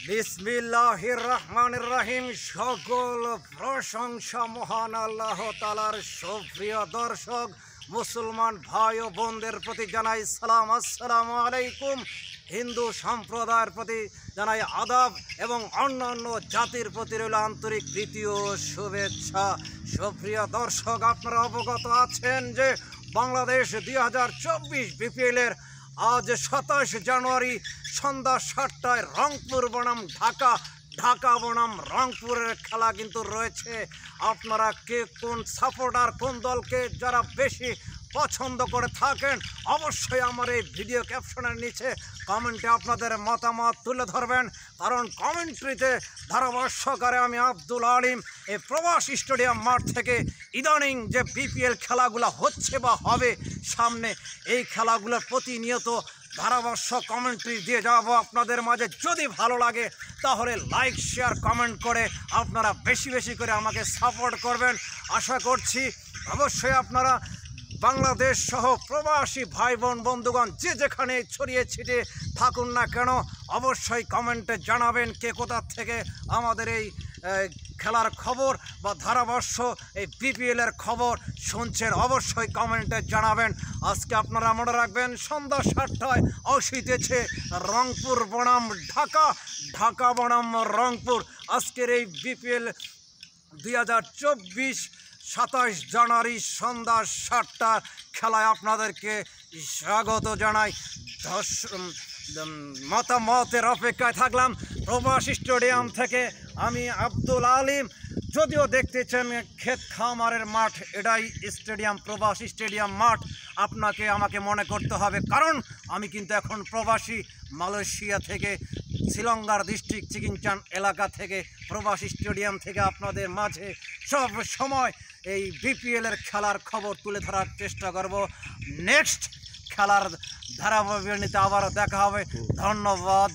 বিসমিল্লাহির রহমানির রহিম। সকল প্রশংসা মহান আল্লাহ তাআলার। সুপ্রিয় দর্শক, মুসলমান ভাই ও বোনদের প্রতি জানাই সালাম, আসসালামু আলাইকুম। হিন্দু সম্প্রদায়ের প্রতি জানাই আদাব এবং অন্যান্য জাতির প্রতি রইল আন্তরিক প্রীতি ও শুভেচ্ছা। সুপ্রিয় দর্শক, আপনারা অবগত আছেন যে বাংলাদেশ 2024 বিপিএলের আজ 27 জানুয়ারি সন্ধ্যা 7টায় রংপুর বনাম ঢাকা, ঢাকা বনাম রংপুরের খেলা কিন্তু রয়েছে। আপনারা কে কোন সাপোর্টার, কোন দলকে যারা বেশি পছন্দ করে থাকেন, অবশ্যই আমার এই ভিডিও ক্যাপশনের নিচে কমেন্টে আপনাদের মতামত তুলে ধরবেন। কারণ কমেন্ট্রিতে ধারাভাষ্যকারে আমি আব্দুল আলিম এই প্রবাস স্টেডিয়াম মাঠ থেকে ইদানিং যে বিপিএল খেলাগুলো হচ্ছে বা হবে সামনে, এই খেলাগুলোর প্রতিনিয়ত ধারাভাষ্য কমেন্ট্রি দিয়ে যাব আপনাদের মাঝে। যদি ভালো লাগে তাহলে লাইক, শেয়ার, কমেন্ট করে আপনারা বেশি বেশি করে আমাকে সাপোর্ট করবেন। আশা করছি অবশ্যই আপনারা বাংলাদেশ সহ প্রবাসী ভাই বোন বন্ধুগণ যে যেখানে ছড়িয়ে ছিটিয়ে থাকুন না কেন, অবশ্যই কমেন্টে জানাবেন কে কোথা থেকে আমাদের এই খেলার খবর বা ধারাভাষ্য এই বিপিএলের খবর শুনছেন। অবশ্যই কমেন্টে জানাবেন। আজকে আপনারা মনে রাখবেন সন্ধ্যা 7টায় অসিতেছে রংপুর বনাম ঢাকা, ঢাকা বনাম রংপুর। আজকের এই বিপিএল 2024 27 জানুয়ারি সন্ধ্যা 7টার খেলায় আপনাদেরকে স্বাগত জানাই। মতামতের অপেক্ষায় থাকলাম। প্রবাস স্টেডিয়াম থেকে আমি আব্দুল আলিম। যদিও দেখতেছেন ক্ষেত খামারের মাঠ, এটাই স্টেডিয়াম, প্রবাসী স্টেডিয়াম মাঠ। আমাকে মনে করতে হবে, কারণ আমি কিন্তু এখন প্রবাসী মালয়েশিয়া থেকে, শ্রীলঙ্কার ডিস্ট্রিক্ট চিকিংচান এলাকা থেকে, প্রবাসী স্টেডিয়াম থেকে আপনাদের মাঝে সব সময় এই বিপিএলের খেলার খবর তুলে ধরার চেষ্টা করব। নেক্সট খেলার ধারাবাহিকতা আবারও দেখা হবে। ধন্যবাদ।